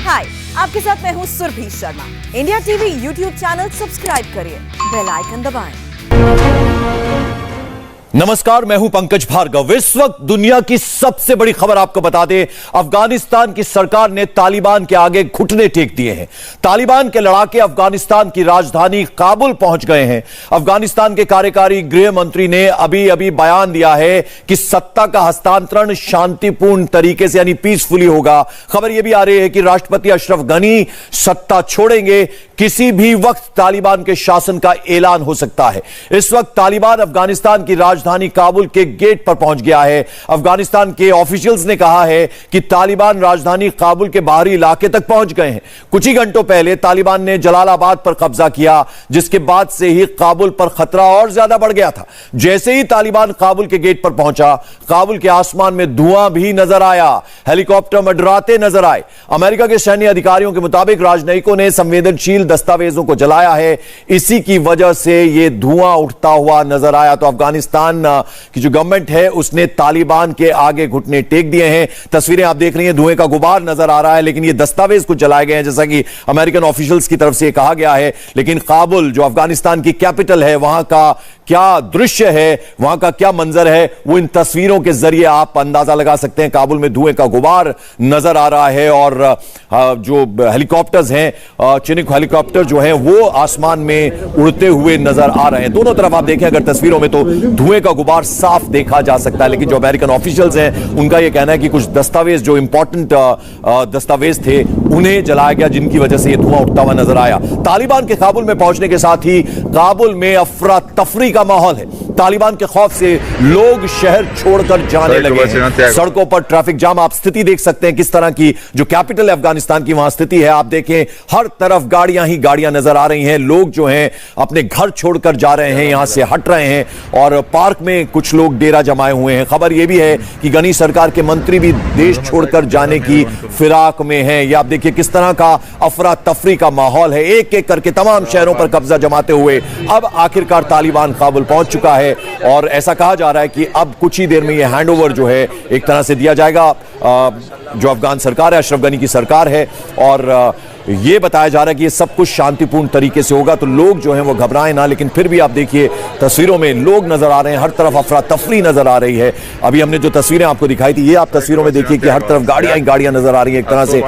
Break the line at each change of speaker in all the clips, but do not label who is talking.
हाय, आपके साथ मैं हूँ Surabhi Sharma. India TV YouTube channel subscribe करिए, बेल आइकन दबाएं।
नमस्कार, मैं हूं पंकज भार्गव। इस वक्त दुनिया की सबसे बड़ी खबर आपको बता दें, अफगानिस्तान की सरकार ने तालिबान के आगे घुटने टेक दिए हैं। तालिबान के लड़ाके अफगानिस्तान की राजधानी काबुल पहुंच गए हैं। अफगानिस्तान के कार्यकारी गृह मंत्री ने अभी अभी बयान दिया है कि सत्ता का हस्तांतरण शांतिपूर्ण तरीके से यानी पीसफुली होगा। खबर यह भी आ रही है कि राष्ट्रपति अशरफ गनी सत्ता छोड़ेंगे। किसी भी वक्त तालिबान के शासन का ऐलान हो सकता है। इस वक्त तालिबान अफगानिस्तान की राजधानी काबुल के गेट पर पहुंच गया है। अफगानिस्तान के ऑफिशियल्स ने कहा है कि तालिबान राजधानी काबुल के बाहरी इलाके तक पहुंच गए हैं। कुछ ही घंटों पहले तालिबान ने जलालाबाद पर कब्जा किया, जिसके बाद से ही काबुल पर खतरा और ज्यादा बढ़ गया था। जैसे ही तालिबान काबुल के गेट पर पहुंचा, काबुल के आसमान में धुआं भी नजर आया, हेलीकॉप्टर मंडराते नजर आए। अमेरिका के सैन्य अधिकारियों के मुताबिक राजनयिकों ने संवेदनशील दस्तावेजों को जलाया है, इसी की वजह से यह धुआं उठता हुआ नजर आया। तो अफगानिस्तान की जो गवर्नमेंट है उसने तालिबान के आगे घुटने टेक दिए हैं। तस्वीरें आप देख रही हैं, धुएं का गुबार नजर आ रहा है, लेकिन ये दस्तावेज कुछ जलाए गए हैं, जैसा कि अमेरिकन ऑफिशियल्स की तरफ से यह कहा गया है। लेकिन काबुल जो अफगानिस्तान की कैपिटल है, वहां का क्या दृश्य है, वहां का क्या मंजर है, वो इन तस्वीरों के जरिए आप अंदाजा लगा सकते हैं। काबुल में धुएं का गुबार नजर आ रहा है और जो हेलीकॉप्टर्स हैं, चिनूक हेलीकॉप्टर जो हैं, वो आसमान में उड़ते हुए नजर आ रहे हैं। दोनों तरफ आप देखें अगर तस्वीरों में, तो धुएं का गुबार साफ देखा जा सकता है। लेकिन जो अमेरिकन ऑफिशियल्स हैं, उनका यह कहना है कि कुछ दस्तावेज जो इंपॉर्टेंट दस्तावेज थे, उन्हें जलाया गया, जिनकी वजह से यह धुआं उठता हुआ नजर आया। तालिबान के काबुल में पहुंचने के साथ ही काबुल में अफरा तफरी का माहौल है। तालिबान के खौफ से लोग शहर छोड़कर जाने लगे हैं। सड़कों पर ट्रैफिक जाम, आप स्थिति देख सकते हैं किस तरह की, जो कैपिटल है अफगानिस्तान की, वहां स्थिति है। आप देखें, हर तरफ गाड़ियां ही गाड़ियां नजर आ रही हैं। लोग जो हैं अपने घर छोड़कर जा रहे हैं, यहां से हट रहे हैं और पार्क में कुछ लोग डेरा जमाए हुए हैं। खबर यह भी है कि गनी सरकार के मंत्री भी देश छोड़कर जाने की फिराक में हैं। यह आप देखिए किस तरह का अफरा तफरी का माहौल है। एक एक करके तमाम शहरों पर कब्जा जमाते हुए अब आखिरकार तालिबान काबुल पहुंच चुका है और ऐसा कहा जा रहा है कि अब कुछ ही देर में यह हैंडओवर जो है एक तरह से दिया जाएगा। जो अफगान सरकार है, अशरफ गनी की सरकार है, और ये बताया जा रहा है कि ये सब कुछ शांतिपूर्ण तरीके से होगा। तो लोग जो हैं वो घबराएं ना, लेकिन फिर भी आप देखिए तस्वीरों में लोग नजर आ रहे हैं, हर तरफ अफरा तफरी नजर आ रही है। अभी हमने जो तस्वीरें आपको दिखाई थी, ये आप तस्वीरों में देखिए कि हर तरफ गाड़ियां गाड़ियां नजर आ रही हैं। एक तरह से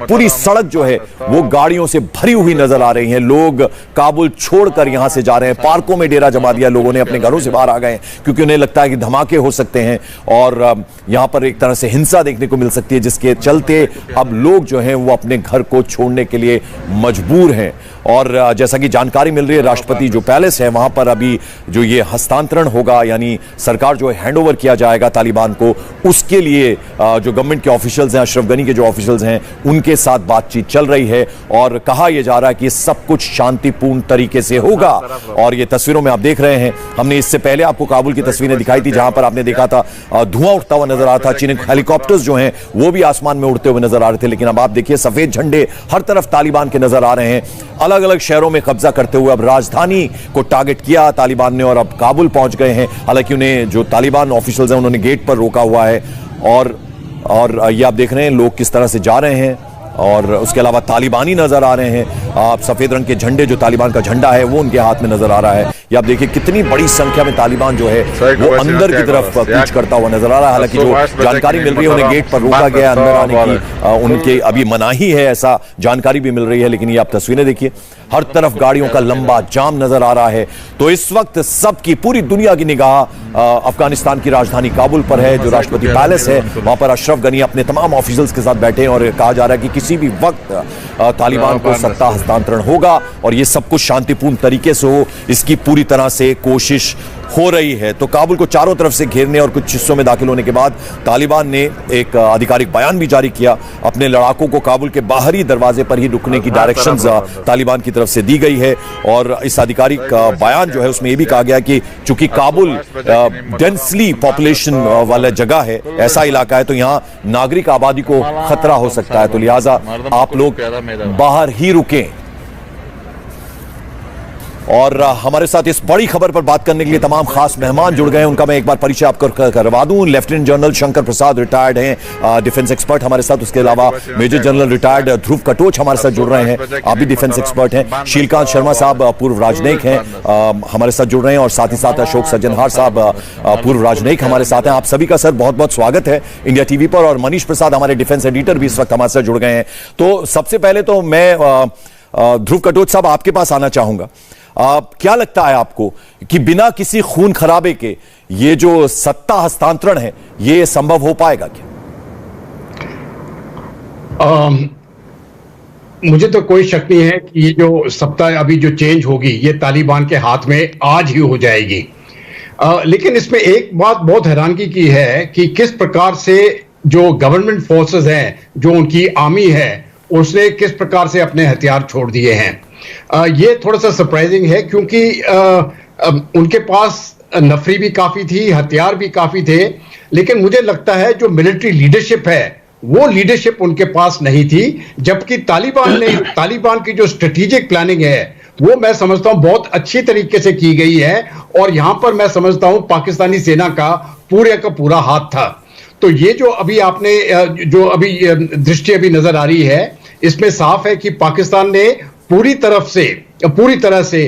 पूरी सड़क जो है वो गाड़ियों से भरी हुई नजर आ रही है। लोग काबुल छोड़कर यहां से जा रहे हैं। पार्कों में डेरा जमा दिया लोगों ने, अपने घरों से बाहर आ गए क्योंकि उन्हें लगता है कि धमाके हो सकते हैं और यहां पर एक तरह से हिंसा देखने को मिल सकती है, जिसके चलते अब लोग जो हैं वो अपने घर को छोड़ने के लिए मजबूर हैं। और जैसा कि जानकारी मिल रही है, राष्ट्रपति जो पैलेस है वहां पर अभी जो ये हस्तांतरण होगा, यानी सरकार जो हैंडओवर किया जाएगा तालिबान को, उसके लिए जो गवर्नमेंट के ऑफिशियल्स हैं, अशरफ गनी के जो ऑफिशियल्स हैं, उनके साथ बातचीत चल रही है और कहा यह जा रहा है कि सब कुछ शांतिपूर्ण तरीके से होगा। और ये तस्वीरों में आप देख रहे हैं, हमने इससे पहले आपको काबुल की तस्वीरें दिखाई थी जहां पर आपने देखा था धुआं उठता हुआ नजर आ रहा था। चिनूक हेलीकॉप्टर्स जो हैं वो भी आसमान में उड़ते हुए नजर आ रहे थे। लेकिन अब आप देखिए सफेद झंडे हर तरफ तालिबान के नजर आ रहे हैं, अलग अलग शहरों में कब्जा करते हुए। अब राजधानी को टारगेट किया तालिबान ने और अब काबुल पहुंच गए हैं। हालांकि उन्हें जो तालिबान ऑफिशियल्स हैं उन्होंने गेट पर रोका हुआ है और ये आप देख रहे हैं लोग किस तरह से जा रहे हैं और उसके अलावा तालिबानी नजर आ रहे हैं। आप सफेद रंग के झंडे, जो तालिबान का झंडा है वो उनके हाथ में नजर आ रहा है। ये आप देखिए कितनी बड़ी संख्या में तालिबान जो है वो अंदर की तरफ कूच करता हुआ नजर आ रहा है। हालांकि जो जानकारी मिल रही है उन्हें गेट पर रोका गया, अंदर आने की उनके अभी मनाही है, ऐसा जानकारी भी मिल रही है। लेकिन ये आप तस्वीरें देखिए, हर तरफ गाड़ियों का लंबा जाम नजर आ रहा है। तो इस वक्त सबकी, पूरी दुनिया की निगाह अफगानिस्तान की राजधानी काबुल पर है। जो राष्ट्रपति पैलेस है वहां पर अशरफ गनी अपने तमाम ऑफिशियल्स के साथ बैठे हैं और कहा जा रहा है कि किसी भी वक्त तालिबान को सत्ता हस्तांतरण होगा और ये सब कुछ शांतिपूर्ण तरीके से हो, इसकी पूरी तरह से कोशिश हो रही है। तो काबुल को चारों तरफ से घेरने और कुछ हिस्सों में दाखिल होने के बाद तालिबान ने एक आधिकारिक बयान भी जारी किया। अपने लड़ाकों को काबुल के बाहरी दरवाजे पर ही रुकने की डायरेक्शंस तालिबान की तरफ से दी गई है। और इस आधिकारिक बयान जो है उसमें यह भी कहा गया कि चूंकि काबुल डेंसली पॉपुलेशन वाला जगह है, ऐसा इलाका है, तो यहां नागरिक आबादी को खतरा हो सकता है, तो लिहाजा आप लोग बाहर ही रुकें। और हमारे साथ इस बड़ी खबर पर बात करने के लिए तमाम खास मेहमान जुड़ गए हैं। उनका मैं एक बार परिचय आपको करवा दूं। Lieutenant general Shankar Prasad retired हैं, डिफेंस एक्सपर्ट हमारे साथ। उसके अलावा मेजर जनरल रिटायर्ड ध्रुव कटोच हमारे साथ जुड़ रहे हैं, आप भी डिफेंस एक्सपर्ट हैं। शीलकांत शर्मा साहब पूर्व राजनयिक हैं, हमारे साथ जुड़ रहे हैं। और साथ ही साथ अशोक सज्जनहार साहब पूर्व राजनयिक हमारे साथ हैं। आप सभी का सर बहुत बहुत स्वागत है इंडिया टीवी पर। और मनीष प्रसाद हमारे डिफेंस एडिटर भी इस वक्त हमारे साथ जुड़ गए हैं। तो सबसे पहले तो मैं ध्रुव कटोच साहब आपके पास आना चाहूंगा। क्या लगता है आपको कि बिना किसी खून खराबे के ये जो सत्ता हस्तांतरण है ये संभव हो पाएगा क्या?
मुझे तो कोई शक नहीं है कि ये जो सत्ता अभी जो चेंज होगी ये तालिबान के हाथ में आज ही हो जाएगी। लेकिन इसमें एक बात बहुत हैरानगी की है कि किस प्रकार से जो गवर्नमेंट फोर्सेस हैं, जो उनकी आर्मी है, उसने किस प्रकार से अपने हथियार छोड़ दिए हैं। ये थोड़ा सा सरप्राइजिंग है क्योंकि उनके पास नफरी भी काफी थी, हथियार भी काफी थे, लेकिन मुझे लगता है जो मिलिट्री लीडरशिप है वो लीडरशिप उनके पास नहीं थी। जबकि तालिबान की जो स्ट्रेटेजिक प्लानिंग है वो मैं समझता हूं बहुत अच्छी तरीके से की गई है। और यहां पर मैं समझता हूं पाकिस्तानी सेना का पूरा हाथ था। तो ये जो अभी आपने जो अभी दृष्टि अभी नजर आ रही है, इसमें साफ है कि पाकिस्तान ने पूरी तरह से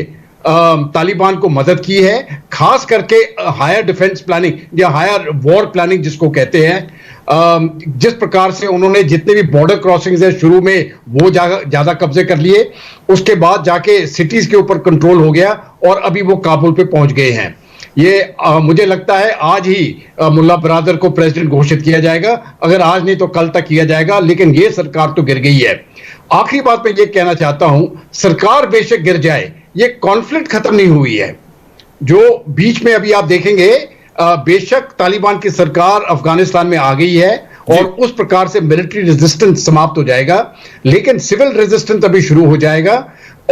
तालिबान को मदद की है, खास करके हायर डिफेंस प्लानिंग या हायर वॉर प्लानिंग जिसको कहते हैं। जिस प्रकार से उन्होंने जितने भी बॉर्डर क्रॉसिंग्स है शुरू में वो ज्यादा कब्जे कर लिए, उसके बाद जाके सिटीज के ऊपर कंट्रोल हो गया और अभी वो काबुल पे पहुंच गए हैं। ये मुझे लगता है आज ही मुल्ला बरादर को प्रेसिडेंट घोषित किया जाएगा, अगर आज नहीं तो कल तक किया जाएगा, लेकिन ये सरकार तो गिर गई है। आखिरी बात मैं ये कहना चाहता हूं, सरकार बेशक गिर जाए, ये कॉन्फ्लिक्ट खत्म नहीं हुई है। जो बीच में अभी आप देखेंगे, बेशक तालिबान की सरकार अफगानिस्तान में आ गई है और उस प्रकार से मिलिट्री रेजिस्टेंस समाप्त हो जाएगा, लेकिन सिविल रेजिस्टेंस अभी शुरू हो जाएगा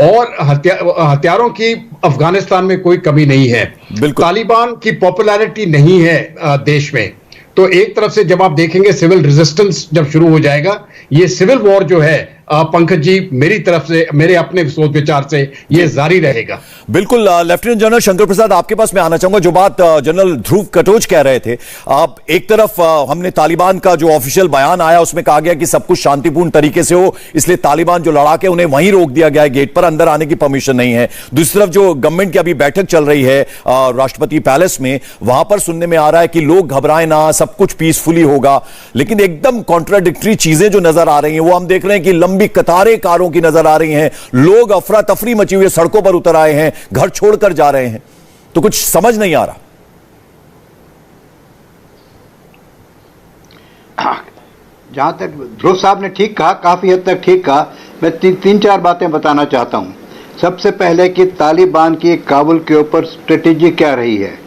और हथियारों की अफगानिस्तान में कोई कमी नहीं है। तालिबान की पॉपुलैरिटी नहीं है देश में। तो एक तरफ से जब आप देखेंगे सिविल रेजिस्टेंस जब शुरू हो जाएगा, ये सिविल वॉर जो है पंकज जी, मेरी तरफ से, मेरे अपने सोच विचार से ये जारी रहेगा।
बिल्कुल। लेफ्टिनेंट जनरल शंकर प्रसाद आपके पास मैं आना चाहूंगा। जो बात जनरल ध्रुव कटोच कह रहे थे, आप एक तरफ हमने तालिबान का जो ऑफिशियल बयान आया उसमें कहा गया कि सब कुछ शांतिपूर्ण तरीके से हो, इसलिए तालिबान जो लड़ाके उन्हें वहीं रोक दिया गया है, गेट पर अंदर आने की परमिशन नहीं है। दूसरी तरफ जो गवर्नमेंट की अभी बैठक चल रही है राष्ट्रपति पैलेस में, वहां पर सुनने में आ रहा है कि लोग घबराए ना, सब कुछ पीसफुली होगा। लेकिन एकदम कॉन्ट्राडिक्टरी चीजें जो नजर आ रही हैं वो हम देख रहे हैं कि लंबी कतारें कारों की नजर आ रही हैं, लोग अफरा तफरी मची हुई सड़कों पर उतर आए हैं, घर छोड़कर जा रहे हैं। तो कुछ समझ नहीं आ रहा।
जहां तक ध्रुव साहब ने ठीक कहा, काफी हद तक ठीक कहा। मैं तीन चार बातें बताना चाहता हूं। सबसे पहले कि तालिबान की काबुल के ऊपर स्ट्रेटेजी क्या रही है।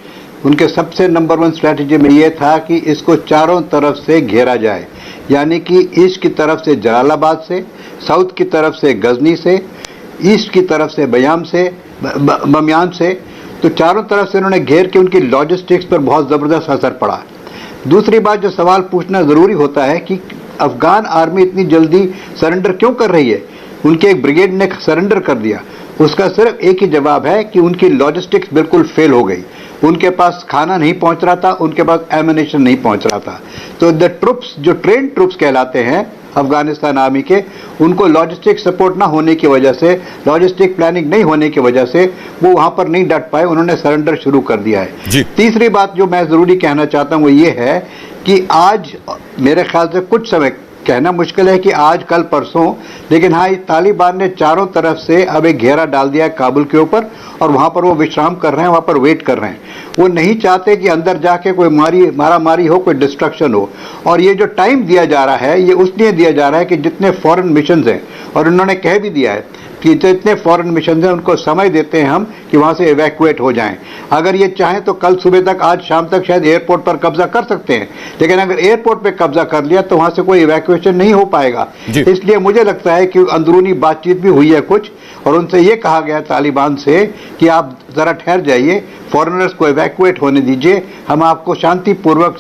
उनके सबसे नंबर 1 स्ट्रेटेजी में यह था कि इसको चारों तरफ से घेरा जाए, यानी कि ईस्ट की तरफ से जलालाबाद से, साउथ की तरफ से गजनी से, ईस्ट की तरफ से बमियान से। तो चारों तरफ से उन्होंने घेर के उनकी लॉजिस्टिक्स पर बहुत ज़बरदस्त असर पड़ा। दूसरी बात जो सवाल पूछना ज़रूरी होता है कि अफगान आर्मी इतनी जल्दी सरेंडर क्यों कर रही है। उनके एक ब्रिगेड ने सरेंडर कर दिया, उसका सिर्फ एक ही जवाब है कि उनकी लॉजिस्टिक्स बिल्कुल फेल हो गई। उनके पास खाना नहीं पहुंच रहा था, उनके पास एमिनेशन नहीं पहुंच रहा था। तो द ट्रुप्स, जो ट्रेन ट्रुप्स कहलाते हैं अफगानिस्तान आर्मी के, उनको लॉजिस्टिक सपोर्ट ना होने की वजह से, लॉजिस्टिक प्लानिंग नहीं होने की वजह से वो वहां पर नहीं डट पाए, उन्होंने सरेंडर शुरू कर दिया है। तीसरी बात जो मैं जरूरी कहना चाहता हूं वो ये है कि आज मेरे ख्याल से कुछ समय, कहना मुश्किल है कि आज कल परसों, लेकिन हाँ, तालिबान ने चारों तरफ से अब एक घेरा डाल दिया है काबुल के ऊपर और वहां पर वो विश्राम कर रहे हैं, वहां पर वेट कर रहे हैं। वो नहीं चाहते कि अंदर जाके कोई मारामारी हो, कोई डिस्ट्रक्शन हो। और ये जो टाइम दिया जा रहा है ये उसलिए दिया जा रहा है कि जितने फॉरेन मिशन हैं, और उन्होंने कह भी दिया है कि जितने फॉरेन मिशन हैं उनको समय देते हैं हम कि वहां से इवैक्यूएट हो जाएं। अगर ये चाहें तो कल सुबह तक, आज शाम तक शायद एयरपोर्ट पर कब्जा कर सकते हैं, लेकिन अगर एयरपोर्ट पे कब्जा कर लिया तो वहां से कोई इवैक्यूएशन नहीं हो पाएगा। इसलिए मुझे लगता है कि अंदरूनी बातचीत भी हुई है कुछ, और उनसे ये कहा गया तालिबान से कि आप जरा ठहर जाइए, फॉरेनर्स को इवैक्यूएट होने दीजिए, हम आपको शांतिपूर्वक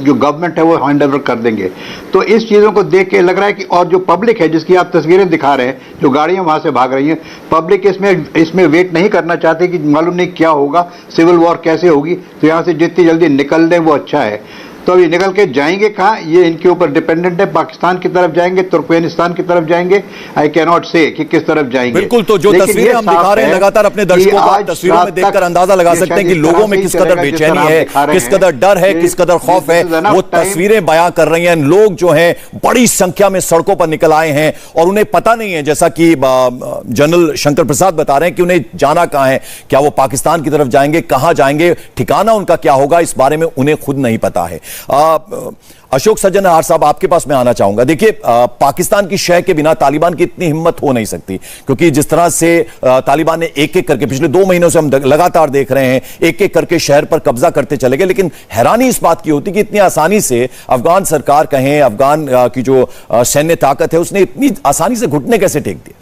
जो गवर्नमेंट है वो हैंड ओवर कर देंगे। तो इस चीज़ों को देख के लग रहा है कि, और जो पब्लिक है जिसकी आप तस्वीरें दिखा रहे हैं, जो गाड़ियां वहां से भाग रही हैं, पब्लिक इसमें वेट नहीं करना चाहती कि मालूम नहीं क्या होगा, सिविल वॉर कैसे होगी, तो यहाँ से जितनी जल्दी निकल दें वो अच्छा है। तो अभी निकल के जाएंगे कहाँ, ये इनके ऊपर डिपेंडेंट है। पाकिस्तान की तरफ जाएंगे, तुर्कमेनिस्तान की तरफ जाएंगे, आई कैन नॉट से कि किस तरफ जाएंगे।
बिल्कुल, तो जो तस्वीरें हम दिखा रहे हैं लगातार अपने दर्शकों को तस्वीरों में देखकर अंदाजा लगा सकते हैं कि लोगों में किस कदर बेचैनी है, किस कदर डर है, किस कदर खौफ है। वो तस्वीरें बयां कर रही हैं। लोग जो हैं बड़ी संख्या में सड़कों पर निकल आए हैं और उन्हें पता नहीं है, जैसा कि जनरल शंकर प्रसाद बता रहे हैं कि उन्हें जाना कहां है, क्या वो पाकिस्तान की तरफ जाएंगे, कहां जाएंगे, ठिकाना उनका क्या होगा, इस बारे में उन्हें खुद नहीं पता है। अशोक सज्जनहार साहब, आपके पास मैं आना चाहूंगा। देखिए, पाकिस्तान की शह के बिना तालिबान की इतनी हिम्मत हो नहीं सकती, क्योंकि जिस तरह से तालिबान ने एक एक करके पिछले 2 महीनों से हम लगातार देख रहे हैं, एक एक करके शहर पर कब्जा करते चले गए। लेकिन हैरानी इस बात की होती कि इतनी आसानी से अफगान सरकार कहें, अफगान की जो सैन्य ताकत है, उसने इतनी आसानी से घुटने कैसे टेक दिए?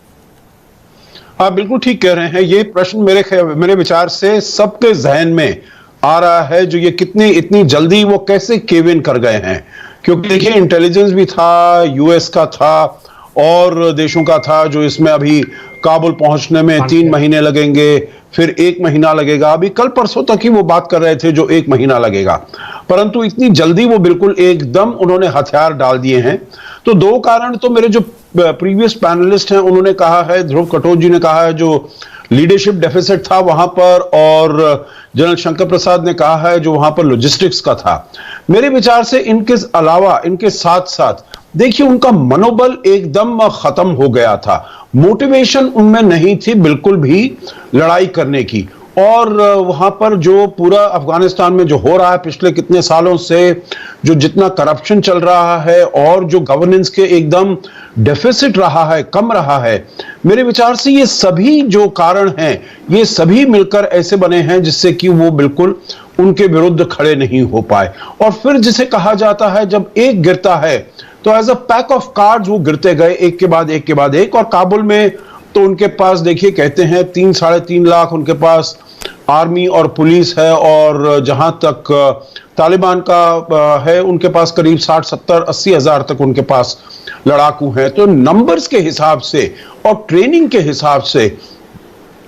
आप बिल्कुल ठीक कह रहे हैं। ये प्रश्न मेरे विचार से सबके जहन में आ रहा है, जो ये इतनी जल्दी वो कैसे केव इन कर गए हैं। क्योंकि देखिए, इंटेलिजेंस भी था, यूएस का था और देशों का था, जो इसमें अभी काबुल पहुंचने में 3 महीने लगेंगे, फिर 1 महीना लगेगा। अभी कल परसों तक ही वो बात कर रहे थे जो 1 महीना लगेगा, परंतु इतनी जल्दी वो बिल्कुल एकदम उन्होंने हथियार डाल दिए हैं। तो 2 कारण तो मेरे जो प्रीवियस पैनलिस्ट हैं उन्होंने कहा है, ध्रुव कटोच जी ने कहा है, जो लीडरशिप डेफिसिट था वहां पर, और जनरल शंकर प्रसाद ने कहा है जो वहां पर लॉजिस्टिक्स का था। मेरे विचार से इनके अलावा, इनके साथ साथ देखिए, उनका मनोबल एकदम खत्म हो गया था। मोटिवेशन उनमें नहीं थी बिल्कुल भी लड़ाई करने की। और वहां पर जो पूरा अफगानिस्तान में जो हो रहा है पिछले कितने सालों से, जो जितना करप्शन चल रहा है और जो गवर्नेंस के एकदम डेफिसिट रहा है, कम रहा है, मेरे विचार से ये सभी जो कारण हैं, ये सभी मिलकर ऐसे बने हैं जिससे कि वो बिल्कुल उनके विरुद्ध खड़े नहीं हो पाए। और फिर जिसे कहा जाता है, जब एक गिरता है तो as a pack of cards वो गिरते गए, एक के बाद एक के बाद एक। और काबुल में तो उनके पास देखिए, कहते हैं 3-3.5 लाख उनके पास आर्मी और पुलिस है, और जहां तक तालिबान का है, उनके पास करीब 60-70-80 हजार तक उनके पास लड़ाकू हैं। तो नंबर्स के हिसाब से और ट्रेनिंग के हिसाब से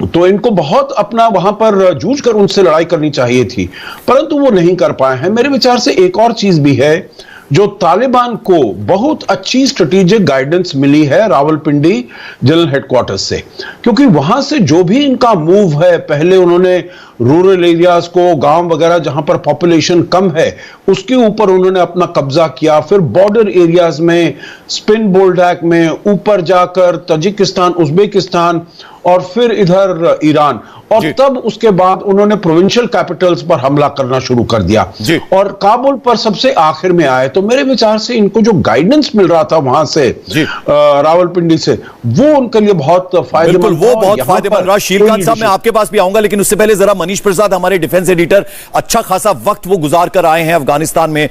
तो इनको बहुत अपना वहां पर जूझ कर उनसे लड़ाई करनी चाहिए थी, परंतु वो नहीं कर पाए हैं। मेरे विचार से एक और चीज भी है, जो तालिबान को बहुत अच्छी स्ट्रेटेजिक गाइडेंस मिली है रावलपिंडी जनरल हेडक्वार्टर्स से, क्योंकि वहां से जो भी इनका मूव है, पहले उन्होंने रूरल एरियाज को, गांव वगैरह जहां पर पॉपुलेशन कम है, उसके ऊपर उन्होंने अपना कब्जा किया, फिर बॉर्डर एरियाज में, स्पिन बोल्डैक में, ऊपर जाकर तजिकिस्तान, उज्बेकिस्तान और फिर इधर ईरान, और तब उसके बाद उन्होंने प्रोविंशियल कैपिटल्स पर हमला करना शुरू कर दिया और काबुल पर सबसे आखिर में आए। तो मेरे विचार से इनको जो गाइडेंस मिल रहा था वहां से रावलपिंडी से, वो उनके लिए बहुत फायदेमंद,
वो बहुत फायदेमंद रहा। शीलकांत साहब, मैं आपके पास भी आऊंगा, लेकिन उससे पहले जरा मनीष प्रसाद, हमारे डिफेंस एडिटर, अच्छा खासा वक्त वो गुजार कर आए हैं अफगानिस्तान में।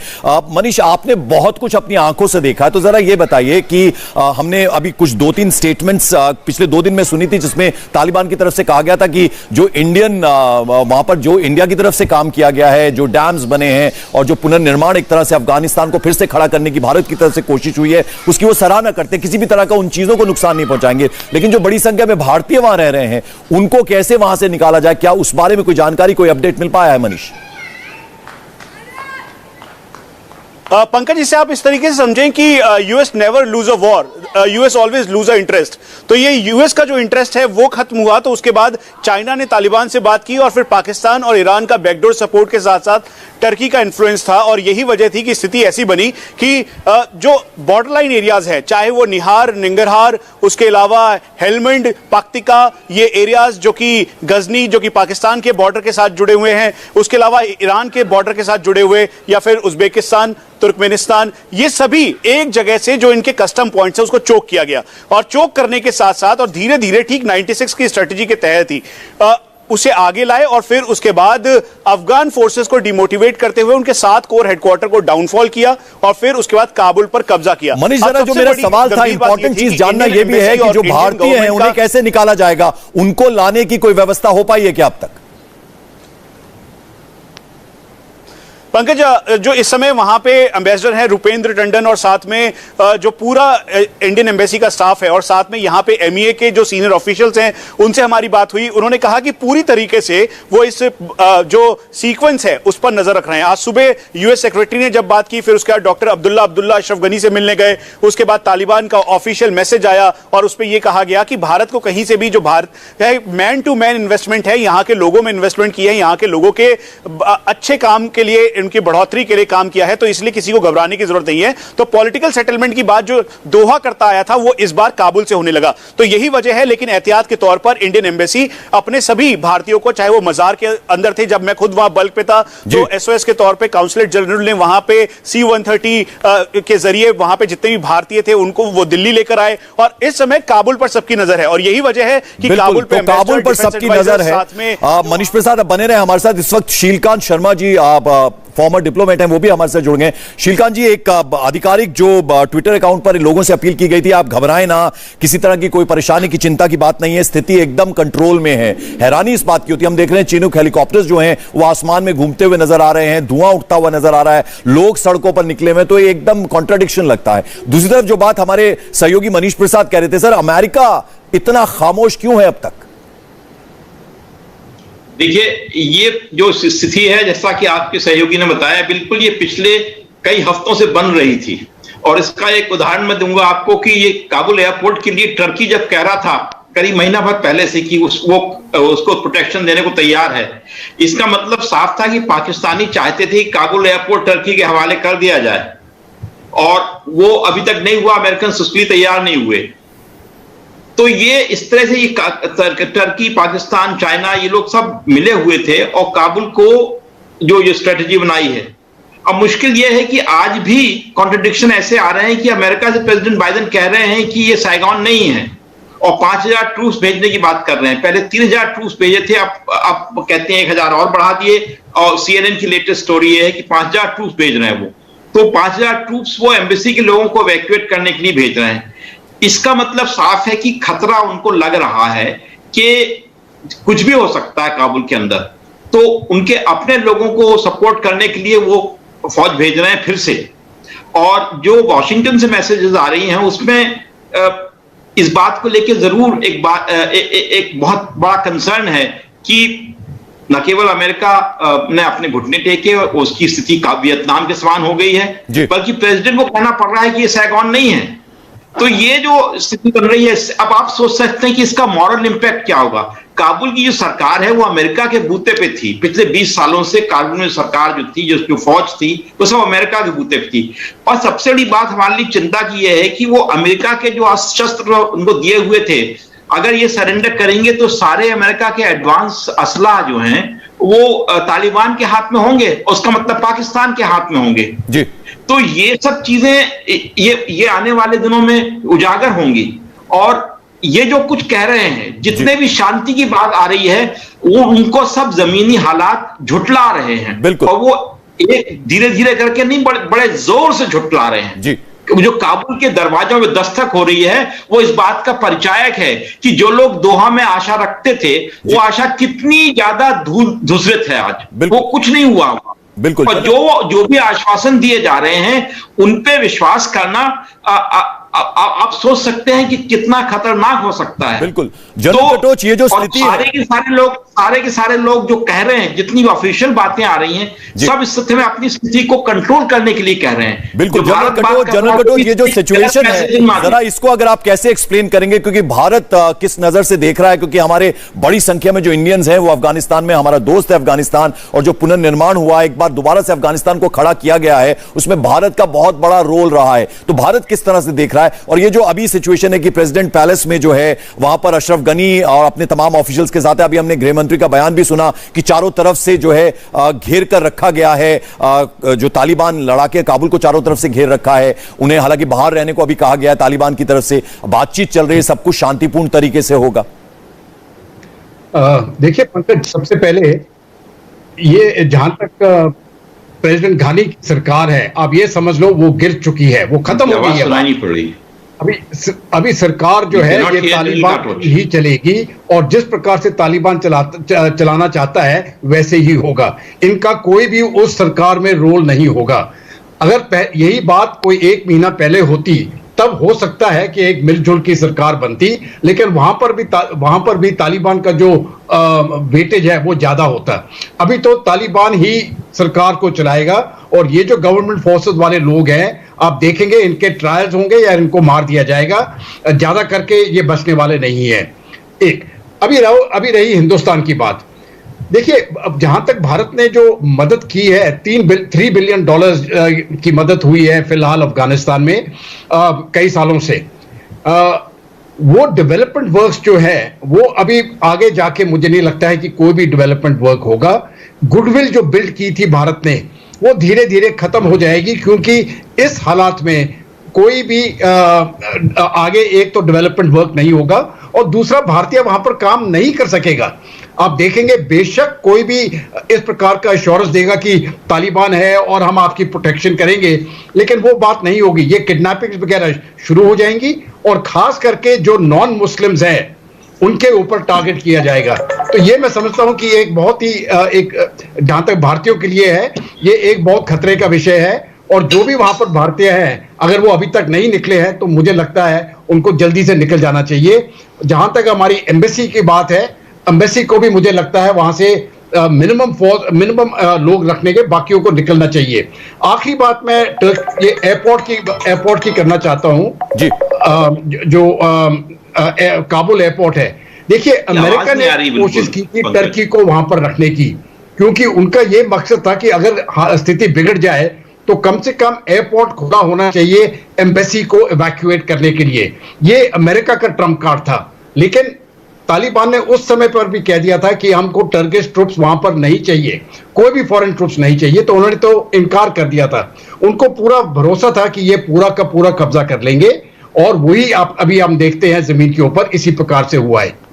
मनीष, आपने बहुत कुछ अपनी आंखों से देखा, तो जरा ये बताइए कि हमने अभी कुछ 2-3 स्टेटमेंट्स पिछले 2 दिन में सुनी थी, जिसमें तालिबान की तरफ से कहा गया था कि जो इंडियन वहां पर जो इंडिया की तरफ से काम किया गया है, जो डैम्स बने हैं और जो पुनर्निर्माण एक तरह से अफगानिस्तान को फिर से खड़ा करने की भारत की तरफ से कोशिश हुई है, उसकी वो सराहना करते हैं, किसी भी तरह का उन चीजों को नुकसान नहीं पहुंचाएंगे। लेकिन जो बड़ी संख्या में भारतीय वहां रह रहे हैं, उनको कैसे वहां से निकाला जाए, क्या उस बारे में कोई जानकारी, कोई अपडेट मिल पाया है मनीष?
पंकज, इसे आप इस तरीके से समझें कि US never lose a war, US always lose a interest. तो ये यूएस का जो इंटरेस्ट है वो खत्म हुआ, तो उसके बाद चाइना ने तालिबान से बात की और फिर पाकिस्तान और ईरान का बैकडोर सपोर्ट के साथ साथ टर्की का इन्फ्लुएंस था, और यही वजह थी कि स्थिति ऐसी बनी कि जो बॉर्डर लाइन एरियाज है, चाहे वो निहार, निंगरहार, उसके अलावा हेलमंड, पक्तिका, ये एरियाज जो कि गजनी, जो कि पाकिस्तान के बॉर्डर के साथ जुड़े हुए हैं, उसके अलावा ईरान के बॉर्डर के साथ जुड़े हुए, या फिर उज्बेकिस्तान, तुर्कमेनिस्तान, ये सभी एक जगह से जो इनके कस्टम पॉइंट्स है उसको चोक किया गया। और चोक करने के साथ साथ और धीरे धीरे ठीक 96 की स्ट्रेटेजी के तहत ही उसे आगे लाए और फिर उसके बाद अफगान फोर्सेस को डिमोटिवेट करते हुए उनके 7 कोर हेडक्वार्टर को डाउनफॉल किया और फिर उसके बाद काबुल पर कब्जा किया।
मनीष, जरा जो मेरा सवाल था, इंपॉर्टेंट चीज जानना यह भी है कि जो भारतीय हैं उन्हें कैसे निकाला जाएगा, उनको लाने की कोई व्यवस्था हो पाई है क्या अब तक?
पंकज, जो इस समय वहां पे एम्बेसडर हैं रुपेंद्र टंडन और साथ में जो पूरा इंडियन एम्बेसी का स्टाफ है और साथ में यहां पे एमईए के जो सीनियर ऑफिशियल्स हैं उनसे हमारी बात हुई। उन्होंने कहा कि पूरी तरीके से वो इस जो सीक्वेंस है उस पर नजर रख रहे हैं। आज सुबह यूएस सेक्रेटरी ने जब बात की, फिर उसके बाद डॉक्टर अब्दुल्ला अशरफ गनी से मिलने गए, उसके बाद तालिबान का ऑफिशियल मैसेज आया और उस पर यह कहा गया कि भारत को कहीं से भी जो भारत है मैन टू मैन इन्वेस्टमेंट है, यहाँ के लोगों में इन्वेस्टमेंट की है, यहाँ के लोगों के अच्छे काम के लिए, उनकी बढ़ोतरी के लिए काम किया है, तो इसलिए किसी को घबराने की जरूरत नहीं है। तो पॉलिटिकल सेटलमेंट की बात जो दोहा करता आया था वो इस बार काबुल से होने लगा, तो यही वजह है। लेकिन एहतियात के तौर पर इंडियन एम्बेसी अपने सभी भारतीयों को, चाहे वो मजार के अंदर थे, जब मैं खुद वहां बल्क पे था तो एसओएस के तौर पे काउंसलेट जनरल ने वहां पे C-130 के जरिए वहां पे जितने भी भारतीय थे उनको वो दिल्ली लेकर आए और इस समय काबुल पर सबकी नजर है और यही वजह है कि काबुल पर
सबकी नजर है। मनीष प्रसाद अब बने रहे हमारे साथ। इस वक्त शीलकांत शर्मा जी, आप फॉर्मर डिप्लोमेट हैं, वो भी हमारे साथ जुड़ गए। शीलकांत जी, एक आधिकारिक जो ट्विटर अकाउंट पर लोगों से अपील की गई थी, आप घबराएं ना, किसी तरह की कोई परेशानी की चिंता की बात नहीं है, स्थिति एकदम कंट्रोल में है। हैरानी इस बात की होती है, हम देख रहे हैं चिनूक हेलीकॉप्टर्स जो हैं वो आसमान में घूमते हुए नजर आ रहे हैं, धुआं उठता हुआ नजर आ रहा है, लोग सड़कों पर निकले हुए, तो एकदम कॉन्ट्राडिक्शन लगता है। दूसरी तरफ जो बात हमारे सहयोगी मनीष प्रसाद कह रहे थे, सर अमेरिका इतना खामोश क्यों है अब तक?
देखिए, ये जो स्थिति है, जैसा कि आपके सहयोगी ने बताया, बिल्कुल ये पिछले कई हफ्तों से बन रही थी और इसका एक उदाहरण मैं दूंगा आपको कि ये काबुल एयरपोर्ट के लिए टर्की जब कह रहा था करीब महीना भर पहले से कि उसको प्रोटेक्शन देने को तैयार है, इसका मतलब साफ था कि पाकिस्तानी चाहते थे कि काबुल एयरपोर्ट टर्की के हवाले कर दिया जाए और वो अभी तक नहीं हुआ। अमेरिकन उसके लिए तैयार नहीं हुए। तो ये इस तरह से ये टर्की, पाकिस्तान, चाइना, ये लोग सब मिले हुए थे और काबुल को जो ये स्ट्रेटजी बनाई है। अब मुश्किल ये है कि आज भी कॉन्ट्रडिक्शन ऐसे आ रहे हैं कि अमेरिका से प्रेसिडेंट बाइडेन कह रहे हैं कि ये साइगॉन नहीं है और 5,000 ट्रूप्स भेजने की बात कर रहे हैं। पहले 3,000 ट्रूप्स भेजे थे, अब कहते हैं 1,000 और बढ़ा दिए और CNN की लेटेस्ट स्टोरी है कि 5,000 ट्रूप्स भेज रहे हैं वो। तो 5,000 ट्रूप्स वो एम्बेसी के लोगों को इवैक्यूएट करने के लिए भेज रहे हैं। इसका मतलब साफ है कि खतरा उनको लग रहा है कि कुछ भी हो सकता है काबुल के अंदर, तो उनके अपने लोगों को सपोर्ट करने के लिए वो फौज भेज रहे हैं फिर से। और जो वॉशिंगटन से मैसेजेस आ रही हैं उसमें इस बात को लेकर जरूर एक बहुत बड़ा कंसर्न है कि न केवल अमेरिका ने अपने घुटने टेके और उसकी स्थिति का वियतनाम के समान हो गई है, बल्कि प्रेसिडेंट को कहना पड़ रहा है कि ये सैगॉन नहीं है। तो ये जो स्थिति बन रही है, अब आप सोच सकते हैं कि इसका मॉरल इंपैक्ट क्या होगा। काबुल की जो सरकार है वो अमेरिका के बूते पे थी पिछले 20 सालों से। काबुल में सरकार जो थी, जो फौज थी, वो सब अमेरिका के बूते पे थी। और सबसे बड़ी बात हमारे लिए चिंता की यह है कि वो अमेरिका के जो शस्त्र उनको दिए हुए थे, अगर ये सरेंडर करेंगे तो सारे अमेरिका के एडवांस असला जो हैं वो तालिबान के हाथ में होंगे, उसका मतलब पाकिस्तान के हाथ में होंगे जी। तो ये सब चीजें ये आने वाले दिनों में उजागर होंगी और ये जो कुछ कह रहे हैं, जितने भी शांति की बात आ रही है, वो उनको सब जमीनी हालात झुटला रहे हैं। बिल्कुल। और वो एक धीरे धीरे करके नहीं, बड़े जोर से झुटला रहे हैं जी। जो काबुल के दरवाजों में दस्तक हो रही है वो इस बात का परिचायक है कि जो लोग दोहा में आशा रखते थे वो आशा कितनी ज्यादा धूसरित है आज, वो कुछ नहीं हुआ। बिल्कुल। और जो भी आश्वासन दिए जा रहे हैं उन पे विश्वास करना आप सोच सकते हैं कि कितना खतरनाक हो सकता है। बिल्कुल। तो ये जो स्थिति है, सारे के सारे लोग जो कह रहे हैं, जितनी ऑफिशियल बातें आ रही हैं, सब इस स्थिति में अपनी स्थिति को कंट्रोल करने के लिए कह रहे हैं। बिल्कुल।
जनरल कटोच, ये जो सिचुएशन है, जरा इसको अगर आप कैसे एक्सप्लेन करेंगे, क्योंकि भारत किस नजर से देख रहा है, क्योंकि हमारे बड़ी संख्या में जो इंडियंस हैं वो अफगानिस्तान में, हमारा दोस्त है अफगानिस्तान, और जो पुनर्निर्माण हुआ, एक बार दोबारा से अफगानिस्तान को खड़ा किया गया है, उसमें भारत का बहुत बड़ा रोल रहा है। तो भारत किस तरह से देख रहा है? और ये जो अभी सिचुएशन है कि प्रेसिडेंट पैलेस में जो है वहां पर अशरफ गनी और अपने तमाम ऑफिशियल्स के साथ है, अभी हमने गृह मंत्री का बयान भी सुना कि चारों तरफ से जो है घेर कर रखा गया है, जो तालिबान लड़ाके काबुल को चारों तरफ से घेर रखा है, उन्हें हालांकि बाहर रहने को अभी कहा गया है तालिबान की तरफ से, बातचीत चल रही है, सब कुछ शांतिपूर्ण तरीके से होगा।
देखिए पंकज, सबसे पहले ये जहां तक प्रेसिडेंट घानी की सरकार है, आप ये समझ लो वो गिर चुकी है, वो खत्म हो गई है।
सुनाई नहीं पड़ रही।
अभी सरकार जो है ये तालिबान ही चलेगी, और जिस प्रकार से तालिबान चलाना चाहता है वैसे ही होगा। इनका कोई भी उस सरकार में रोल नहीं होगा। अगर यही बात कोई 1 महीना पहले होती तब हो सकता है कि एक मिलजुल की सरकार बनती, लेकिन वहां पर भी तालिबान का जो वेटेज है वो ज्यादा होता। अभी तो तालिबान ही सरकार को चलाएगा, और ये जो गवर्नमेंट फोर्सेस वाले लोग हैं, आप देखेंगे इनके ट्रायल्स होंगे या इनको मार दिया जाएगा। ज्यादा करके ये बचने वाले नहीं है। अभी रही हिंदुस्तान की बात। देखिए, अब जहां तक भारत ने जो मदद की है, $3 बिलियन की मदद हुई है फिलहाल अफगानिस्तान में कई सालों से। वो डेवलपमेंट वर्क्स जो है वो अभी आगे जाके मुझे नहीं लगता है कि कोई भी डेवलपमेंट वर्क होगा। गुडविल जो बिल्ड की थी भारत ने वो धीरे धीरे खत्म हो जाएगी, क्योंकि इस हालात में कोई भी आगे एक तो डेवलपमेंट वर्क नहीं होगा, और दूसरा भारतीय वहां पर काम नहीं कर सकेगा। आप देखेंगे बेशक कोई भी इस प्रकार का एश्योरेंस देगा कि तालिबान है और हम आपकी प्रोटेक्शन करेंगे, लेकिन वो बात नहीं होगी। ये किडनैपिंग्स वगैरह शुरू हो जाएंगी, और खास करके जो नॉन मुस्लिम्स हैं उनके ऊपर टारगेट किया जाएगा। तो ये मैं समझता हूं कि एक बहुत ही जहां तक भारतीयों के लिए है, ये एक बहुत खतरे का विषय है। और जो भी वहां पर भारतीय हैं, अगर वो अभी तक नहीं निकले हैं तो मुझे लगता है उनको जल्दी से निकल जाना चाहिए। जहां तक हमारी एम्बेसी की बात है, एम्बेसी को भी मुझे लगता है वहां से मिनिमम लोग रखने के, बाकियों को निकलना चाहिए। आखिरी बात मैं ये एयरपोर्ट की करना चाहता हूं जी। जो काबुल एयरपोर्ट है, देखिए अमेरिका ने कोशिश की थी टर्की को वहां पर रखने की, क्योंकि उनका यह मकसद था कि अगर स्थिति बिगड़ जाए तो कम से कम एयरपोर्ट खुला होना चाहिए एम्बेसी को इवैक्यूएट करने के लिए। ये अमेरिका का ट्रम्प कार्ड था। लेकिन तालिबान ने उस समय पर भी कह दिया था कि हमको टर्किश ट्रुप्स वहां पर नहीं चाहिए, कोई भी फॉरेन ट्रुप्स नहीं चाहिए, तो उन्होंने तो इनकार कर दिया था। उनको पूरा भरोसा था कि ये पूरा का पूरा कब्जा कर लेंगे, और वही अभी हम देखते हैं जमीन के ऊपर इसी प्रकार से हुआ है।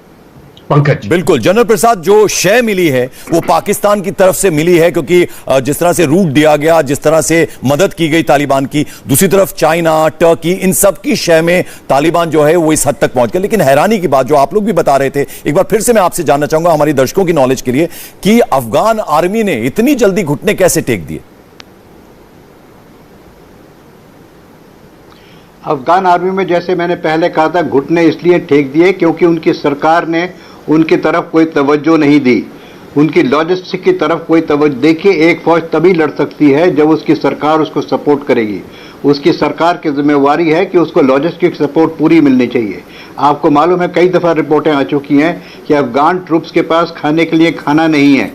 पंकज,
बिल्कुल जनरल प्रसाद, जो शय मिली है वो पाकिस्तान की तरफ से मिली है, क्योंकि जिस तरह से रूट दिया गया, जिस तरह से मदद की गई तालिबान की, दूसरी तरफ चाइना, टर्की, इन सब की शय में तालिबान जो है वो इस हद तक पहुंच गया। लेकिन हैरानी की बात जो आप लोग भी बता रहे थे, एक बार फिर से मैं आपसे जानना चाहूंगा हमारी दर्शकों की नॉलेज के लिए, कि अफगान आर्मी ने इतनी जल्दी घुटने कैसे टेक दिए?
अफगान आर्मी में, जैसे मैंने पहले कहा था, घुटने इसलिए टेक दिए क्योंकि उनकी सरकार ने उनकी तरफ कोई तवज्जो नहीं दी, उनकी लॉजिस्टिक की तरफ कोई तवज्जो। देखिए, एक फौज तभी लड़ सकती है जब उसकी सरकार उसको सपोर्ट करेगी। उसकी सरकार की जिम्मेवारी है कि उसको लॉजिस्टिक सपोर्ट पूरी मिलनी चाहिए। आपको मालूम है, कई दफ़ा रिपोर्टें आ चुकी हैं कि अफगान ट्रुप्स के पास खाने के लिए खाना नहीं है,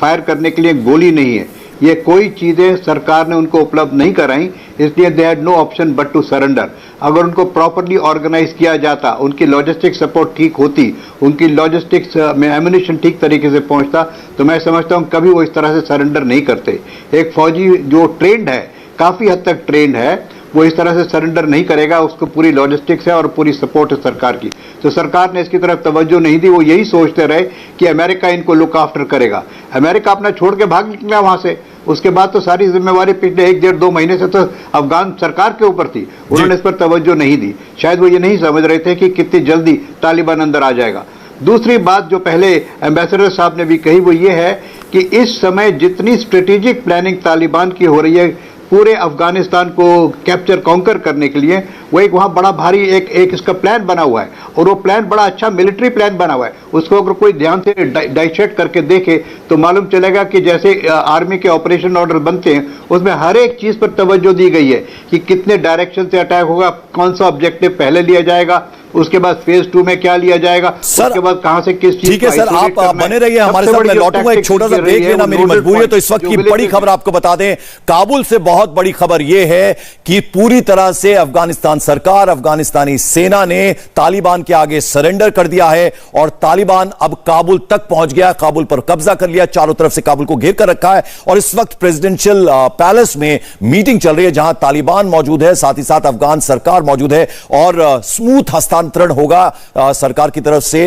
फायर करने के लिए गोली नहीं है। ये कोई चीज़ें सरकार ने उनको उपलब्ध नहीं कराई, इसलिए they had no option but to surrender. अगर उनको प्रॉपरली ऑर्गेनाइज किया जाता, उनकी लॉजिस्टिक सपोर्ट ठीक होती, उनकी लॉजिस्टिक्स में एम्युनिशन ठीक तरीके से पहुंचता, तो मैं समझता हूं कभी वो इस तरह से सरेंडर नहीं करते। एक फौजी जो ट्रेंड है, काफ़ी हद तक ट्रेंड है, वो इस तरह से सरेंडर नहीं करेगा। उसको पूरी लॉजिस्टिक्स है और पूरी सपोर्ट है सरकार की। तो सरकार ने इसकी तरफ तवज्जो नहीं दी। वो यही सोचते रहे कि अमेरिका इनको लुक आफ्टर करेगा। अमेरिका अपना छोड़ के भाग निकला वहां से। उसके बाद तो सारी जिम्मेवारी पिछले 1, 1.5, 2 महीने से तो अफगान सरकार के ऊपर थी। उन्होंने इस पर तवज्जो नहीं दी। शायद वो ये नहीं समझ रहे थे कि कितनी जल्दी तालिबान अंदर आ जाएगा। दूसरी बात जो पहले एम्बेसडर साहब ने भी कही, वो ये है कि इस समय जितनी स्ट्रेटेजिक प्लानिंग तालिबान की हो रही है पूरे अफगानिस्तान को कैप्चर कॉन्कर करने के लिए, वो एक वहाँ बड़ा भारी एक इसका प्लान बना हुआ है, और वो प्लान बड़ा अच्छा मिलिट्री प्लान बना हुआ है। उसको अगर कोई ध्यान से डाइसेक्ट करके देखे तो मालूम चलेगा कि जैसे आर्मी के ऑपरेशन ऑर्डर बनते हैं, उसमें हर एक चीज़ पर तवज्जो दी गई है कि कितने डायरेक्शन से अटैक होगा, कौन सा ऑब्जेक्टिव पहले लिया जाएगा, उसके बाद फेज 2 में क्या लिया जाएगा, उसके बाद कहां से किस चीज।
ठीक है सर, आप बने रहिए हमारे साथ। मैं लौटूंगा, एक छोटा सा ब्रेक लेना मेरी मजबूरी है। तो इस वक्त की बड़ी खबर आपको बता दें, काबुल से बहुत बड़ी खबर यह है कि पूरी तरह से अफगानिस्तान सरकार, अफगानिस्तानी सेना ने तालिबान के आगे सरेंडर कर दिया है, और तालिबान अब काबुल तक पहुंच गया, काबुल पर कब्जा कर लिया, चारों तरफ से काबुल को घेर कर रखा है। और इस वक्त प्रेसिडेंशियल पैलेस में मीटिंग चल रही है, जहां तालिबान मौजूद है, साथ ही साथ अफगान सरकार मौजूद है, और स्मूथ हस्ताक्षर हस्तांतरण होगा सरकार की तरफ से,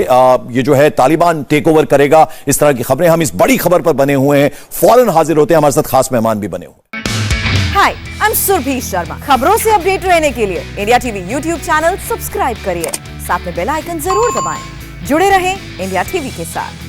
ये जो है तालिबान टेक ओवर करेगा, इस तरह की खबरें। हम इस बड़ी खबर पर बने हुए हैं, फौरन हाजिर होते हैं, हमारे साथ खास मेहमान भी बने हुए हैं।
हाय, आई एम सुरभि शर्मा। खबरों से अपडेट रहने के लिए India TV YouTube channel subscribe करिए, साथ में बेल आइकन जरूर दबाएं। जुड़े रहें इंडिया टीवी के साथ।